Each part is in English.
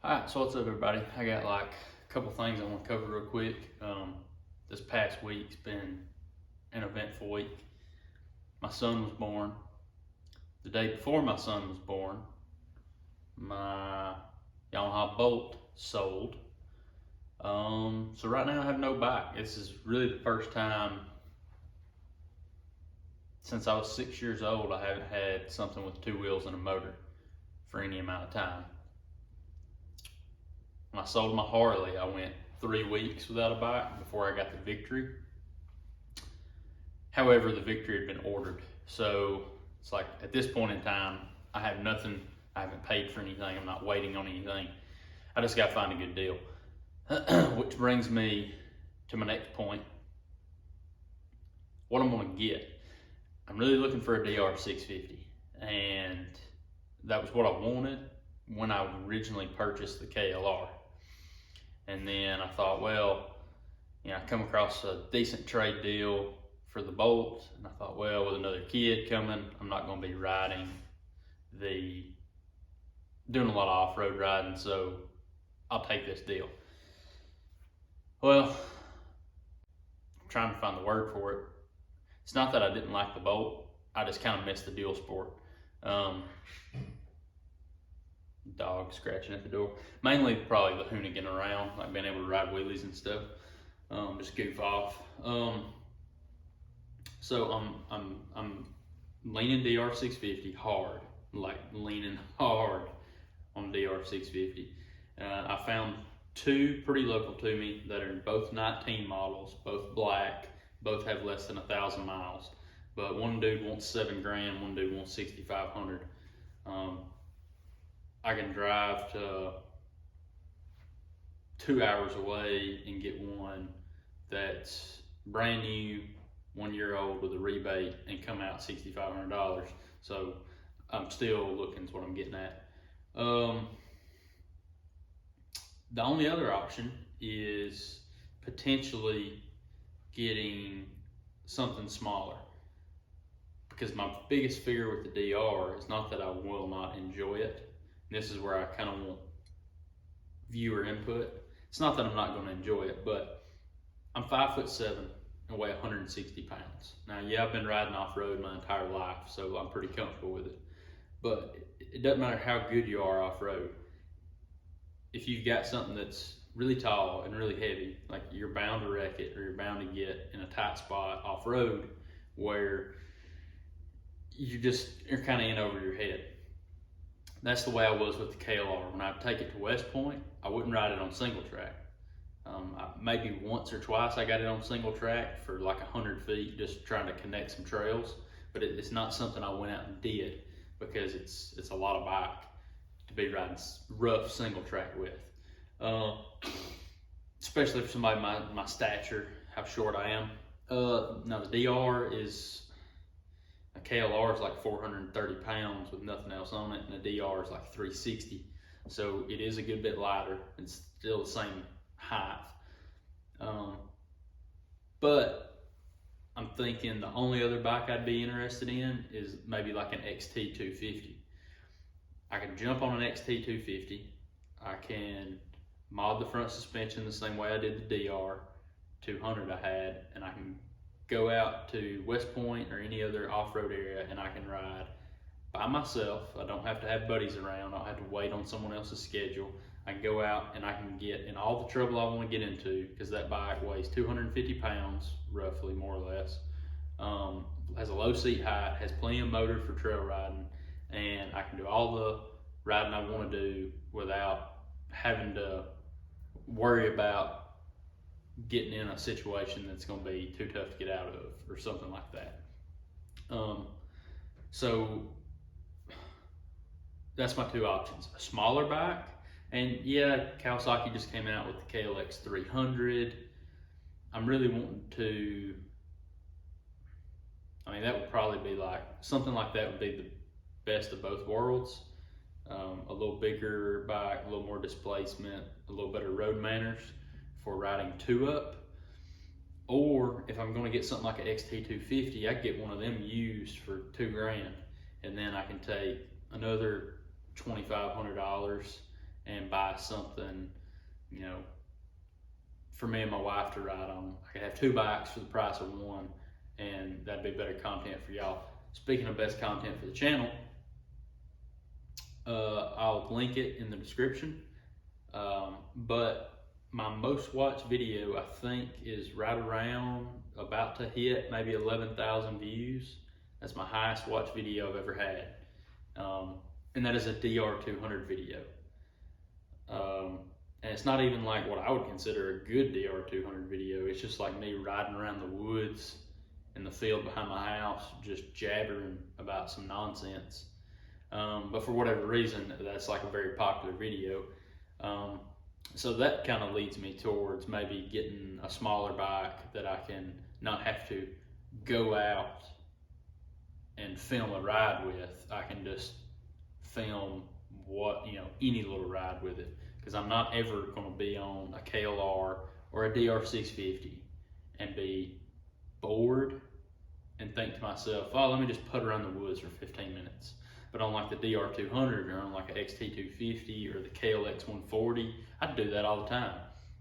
Alright, so what's up everybody? I got like a couple things I want to cover real quick. This past week's been an eventful week. My son was born. The day before my son was born, my Yamaha Bolt sold. So right now I have no bike. This is really the first time since I was 6 years old I haven't had something with two wheels and a motor for any amount of time. When I sold my Harley, I went 3 weeks without a bike before I got the Victory. However, the Victory had been ordered. So it's like at this point in time, I have nothing. I haven't paid for anything. I'm not waiting on anything. I just got to find a good deal. Which brings me to my next point. What I'm going to get. I'm really looking for a DR650. And that was what I wanted when I originally purchased the KLR. And then I thought, well, I come across a decent trade deal for the Bolt, and I thought, well, with another kid coming, I'm not going to be doing a lot of off-road riding, so I'll take this deal. Well, I'm trying to find the word for it. It's not that I didn't like the Bolt, I just kind of missed the dual sport. Dog scratching at the door. Mainly probably the hoonigan around, like being able to ride wheelies and stuff. Just goof off. So I'm leaning DR650 hard, like leaning hard on DR650. I found two pretty local to me that are both 19 models, both black, both have less than 1,000 miles. But one dude wants $7 grand, one dude wants 6,500. I can drive to 2 hours away and get one that's brand new, 1 year old with a rebate and come out $6,500. So I'm still looking is what I'm getting at. The only other option is potentially getting something smaller, because my biggest fear with the DR is not that I will not enjoy it. This is where I kind of want viewer input. It's not that I'm not going to enjoy it, but I'm 5'7" and weigh 160 pounds. Now, yeah, I've been riding off-road my entire life, so I'm pretty comfortable with it. But it doesn't matter how good you are off-road. If you've got something that's really tall and really heavy, like you're bound to wreck it, or you're bound to get in a tight spot off-road where you're kind of in over your head. That's the way I was with the KLR. When I'd take it to West Point, I wouldn't ride it on single track. Maybe once or twice I got it on single track for like 100 feet, just trying to connect some trails. But it's not something I went out and did, because it's a lot of bike to be riding rough single track with. Especially for somebody my stature, how short I am. Now the DR is, a KLR is like 430 pounds with nothing else on it, and a DR is like 360. So it is a good bit lighter. It's still the same height. But I'm thinking the only other bike I'd be interested in is maybe like an XT250. I can jump on an XT250. I can mod the front suspension the same way I did the DR 200 I had, and I can go out to West Point or any other off-road area and I can ride by myself. I don't have to have buddies around. I don't have to wait on someone else's schedule. I can go out and I can get in all the trouble I want to get into, because that bike weighs 250 pounds, roughly, more or less. Has a low seat height, has plenty of motor for trail riding, and I can do all the riding I want to do without having to worry about getting in a situation that's going to be too tough to get out of, or something like that. So that's my two options: a smaller bike, and yeah, Kawasaki just came out with the KLX 300. I'm really wanting to, that would probably be like, something like that would be the best of both worlds. A little bigger bike, a little more displacement, a little better road manners for riding 2-up. Or if I'm going to get something like an XT250, I get one of them used for $2 grand, and then I can take another $2,500 and buy something, you know, for me and my wife to ride on. I could have 2 bikes for the price of 1, and that'd be better content for y'all. Speaking of best content for the channel, I'll link it in the description. But my most watched video, I think, is right around about to hit maybe 11,000 views. That's my highest watched video I've ever had. And that is a DR200 video. And it's not even like what I would consider a good DR200 video. It's just like me riding around the woods in the field behind my house, just jabbering about some nonsense. But for whatever reason, that's like a very popular video. So that kind of leads me towards maybe getting a smaller bike that I can not have to go out and film a ride with. I can just film any little ride with it, because I'm not ever going to be on a KLR or a DR650 and be bored and think to myself, oh, let me just put around the woods for 15 minutes. But on like the DR200 or on like an XT250 or the KLX 140, I'd do that all the time.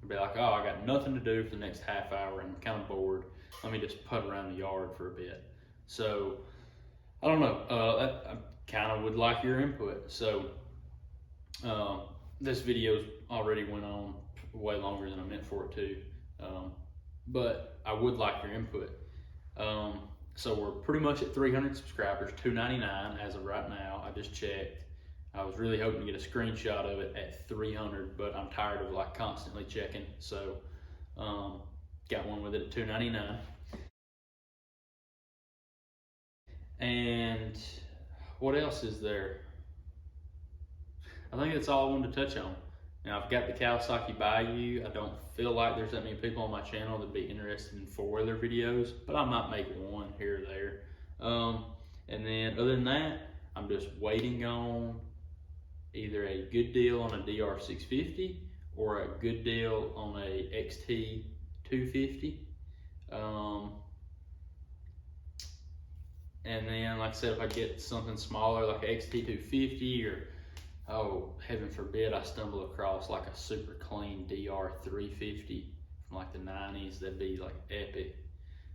I'd be like, oh, I got nothing to do for the next half hour and I'm kind of bored. Let me just put around the yard for a bit. So, I don't know. I kind of would like your input. So, this video's already went on way longer than I meant for it to. But I would like your input. So we're pretty much at 300 subscribers, 299 as of right now. I just checked. I was really hoping to get a screenshot of it at 300, but I'm tired of like constantly checking. So got one with it at 299. And what else is there? I think that's all I wanted to touch on. Now, I've got the Kawasaki Bayou. I don't feel like there's that many people on my channel that'd be interested in 4-wheeler videos, but I might make one here or there. And then other than that, I'm just waiting on either a good deal on a DR650 or a good deal on a XT250. And then, like I said, if I get something smaller like an XT250, or oh, heaven forbid I stumble across like a super clean DR350 from like the 90s, that'd be like epic.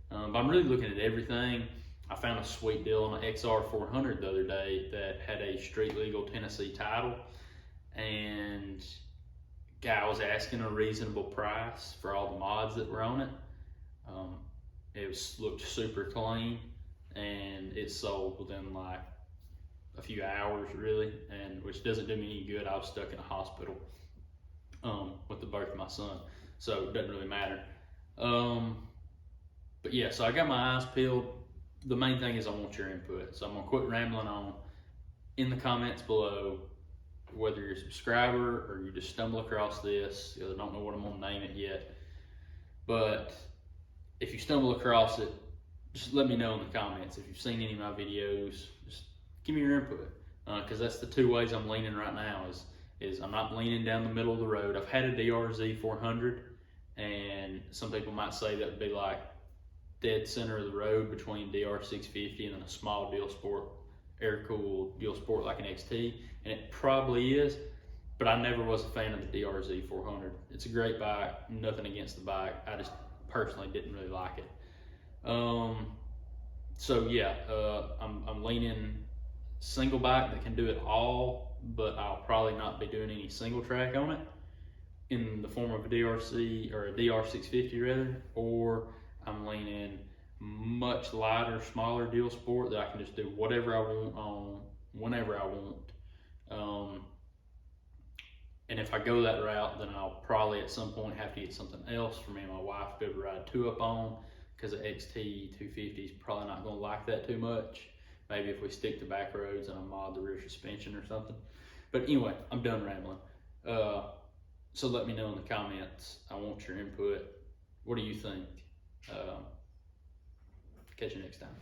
But I'm really looking at everything. I found a sweet deal on an XR400 the other day that had a street legal Tennessee title, and guy was asking a reasonable price for all the mods that were on it. Looked super clean, and it sold within like a few hours, really, and which doesn't do me any good. I was stuck in a hospital with the birth of my son, so it doesn't really matter. But yeah, so I got my eyes peeled. The main thing is I want your input, so I'm gonna quit rambling on. In the comments below, whether you're a subscriber or you just stumble across this, I don't know what I'm gonna name it yet, but if you stumble across it, just let me know in the comments. If you've seen any of my videos, just give me your input, because that's the 2 ways I'm leaning right now. Is I'm not leaning down the middle of the road. I've had a DRZ 400, and some people might say that would be like dead center of the road between DR650 and then a small Deal Sport, air-cooled Deal Sport like an XT, and it probably is, but I never was a fan of the DRZ 400. It's a great bike, nothing against the bike. I just personally didn't really like it. So yeah, I'm leaning single bike that can do it all, but I'll probably not be doing any single track on it in the form of a DRC or a DR650 rather, or I'm leaning much lighter, smaller Deal Sport that I can just do whatever I want on whenever I want. And if I go that route, then I'll probably at some point have to get something else for me and my wife to be able to ride 2-up on, because the XT250 is probably not going to like that too much. Maybe if we stick to back roads and I mod the rear suspension or something. But anyway, I'm done rambling. So let me know in the comments. I want your input. What do you think? Catch you next time.